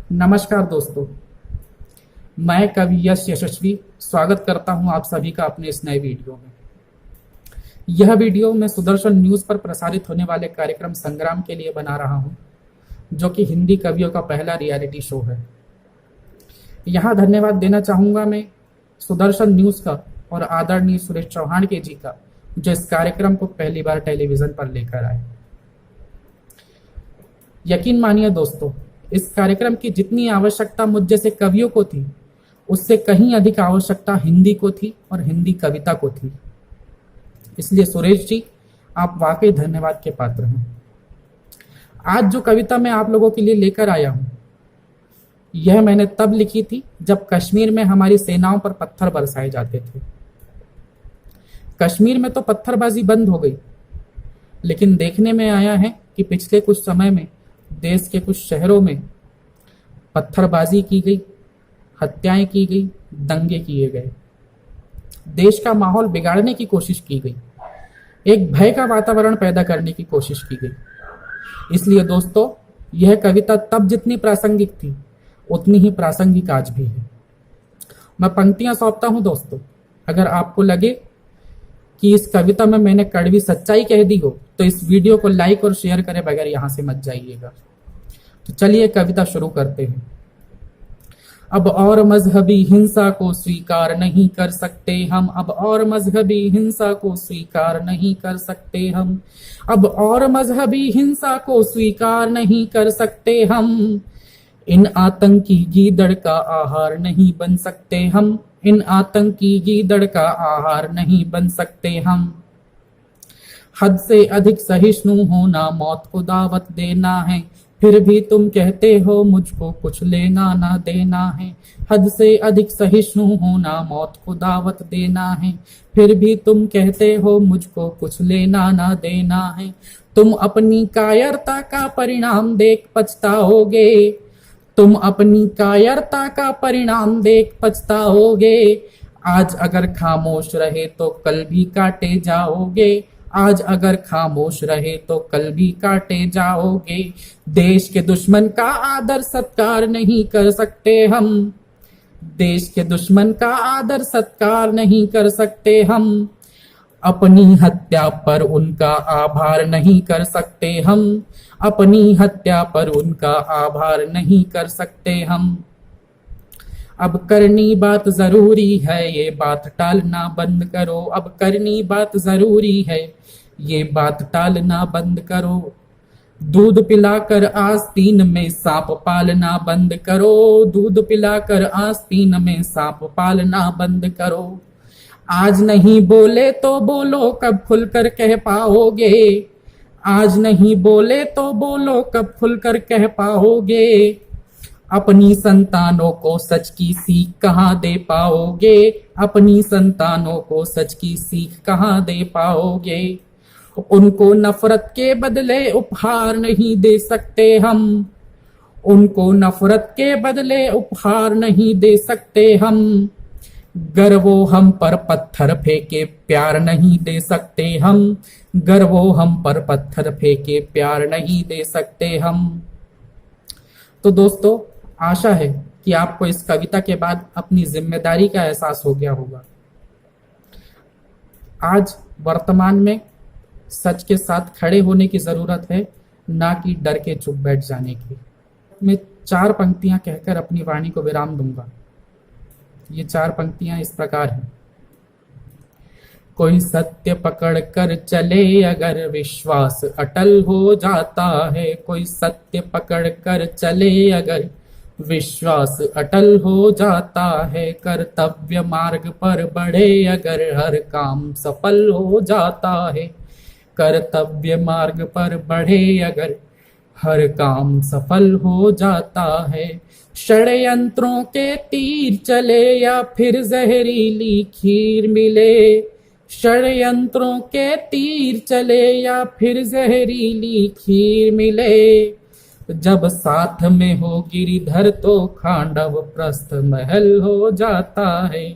नमस्कार दोस्तों, मैं कवि यश यशस्वी स्वागत करता हूं आप सभी का अपने इस नए वीडियो में। यह वीडियो मैं सुदर्शन न्यूज़ पर प्रसारित होने वाले कार्यक्रम संग्राम के लिए बना रहा हूं, जो कि हिंदी कवियों का पहला रियलिटी शो है। यहाँ धन्यवाद देना चाहूँगा मैं सुदर्शन न्यूज़ का और आदरणीय सुरेश चौहान के जी का, जो इस कार्यक्रम को पहली बार टेलीविज़न पर लेकर आए। यकीन मानिए दोस्तों, इस कार्यक्रम की जितनी आवश्यकता मुझ जैसे कवियों को थी, उससे कहीं अधिक आवश्यकता हिंदी को थी और हिंदी कविता को थी। इसलिए सुरेश जी, आप वाकई धन्यवाद के पात्र हैं। आज जो कविता मैं आप लोगों के लिए लेकर आया हूं, यह मैंने तब लिखी थी जब कश्मीर में हमारी सेनाओं पर पत्थर बरसाए जाते थे। कश्मीर में तो पत्थरबाजी बंद हो गई, लेकिन देखने में आया है कि पिछले कुछ समय में देश के कुछ शहरों में पत्थरबाजी की गई, हत्याएं की गई, दंगे किए गए, देश का माहौल बिगाड़ने की कोशिश की गई, एक भय का वातावरण पैदा करने की कोशिश की गई। इसलिए दोस्तों, यह कविता तब जितनी प्रासंगिक थी, उतनी ही प्रासंगिक आज भी है। मैं पंक्तियां सौंपता हूं दोस्तों। अगर आपको लगे कि इस कविता में मैंने कड़वी सच्चाई कह दी हो, तो इस वीडियो को लाइक और शेयर करे बगैर यहां से मत जाइएगा। तो चलिए कविता शुरू करते हैं। अब और मजहबी हिंसा को स्वीकार नहीं कर सकते हम, अब और मजहबी हिंसा को स्वीकार नहीं कर सकते हम, अब और मजहबी हिंसा को स्वीकार नहीं कर सकते हम। इन आतंकी गीदड़ का आहार नहीं बन सकते हम, इन आतंकी गीदड़ का आहार नहीं बन सकते हम। हद से अधिक सहिष्णु होना मौत को दावत देना है, फिर भी तुम कहते हो मुझको कुछ लेना ना देना है। हद से अधिक सहिष्णु होना मौत को दावत देना है, फिर भी तुम कहते हो मुझको कुछ लेना ना देना है। तुम अपनी कायरता का परिणाम देख पछताओगे, तुम अपनी कायरता का परिणाम देख पछताओगे। आज अगर खामोश रहे तो कल भी काटे जाओगे, आज अगर खामोश रहे तो कल भी काटे जाओगे। देश के दुश्मन का आदर सत्कार नहीं कर सकते हम, देश के दुश्मन का आदर सत्कार नहीं कर सकते हम। अपनी हत्या पर उनका आभार नहीं कर सकते हम, अपनी हत्या पर उनका आभार नहीं कर सकते हम। अब करनी बात जरूरी है, ये बात टालना बंद करो, अब करनी बात जरूरी है, ये बात टालना बंद करो। दूध पिलाकर आस्तीन में सांप पालना बंद करो, दूध पिलाकर आस्तीन में सांप पालना बंद करो। आज नहीं बोले तो बोलो कब खुलकर कह पाओगे, आज नहीं बोले तो बोलो कब खुलकर कह पाओगे। अपनी संतानों को सच की सीख कहाँ दे पाओगे, अपनी संतानों को सच की सीख कहाँ दे पाओगे। उनको नफरत के बदले उपहार नहीं दे सकते हम, उनको नफरत के बदले उपहार नहीं दे सकते हम। गर वो हम पर पत्थर फेंके प्यार नहीं दे सकते हम, गर वो हम पर पत्थर फेंके प्यार नहीं दे सकते हम। तो दोस्तों, आशा है कि आपको इस कविता के बाद अपनी जिम्मेदारी का एहसास हो गया होगा। आज वर्तमान में सच के साथ खड़े होने की जरूरत है, ना कि डर के चुप बैठ जाने की। मैं 4 पंक्तियां कहकर अपनी वाणी को विराम दूंगा। ये 4 पंक्तियां इस प्रकार हैं। कोई सत्य पकड़ कर चले अगर विश्वास अटल हो जाता है, कोई सत्य पकड़ कर चले अगर विश्वास अटल हो जाता है। कर्तव्य मार्ग पर बढ़े अगर हर काम सफल हो जाता है, कर्तव्य मार्ग पर बढ़े अगर हर काम सफल हो जाता है। षड्यंत्रों के तीर चले या फिर जहरीली खीर मिले, षड्यंत्रों के तीर चले या फिर जहरीली खीर मिले। जब साथ में हो गिरिधर तो खांडव प्रस्थ महल हो जाता है।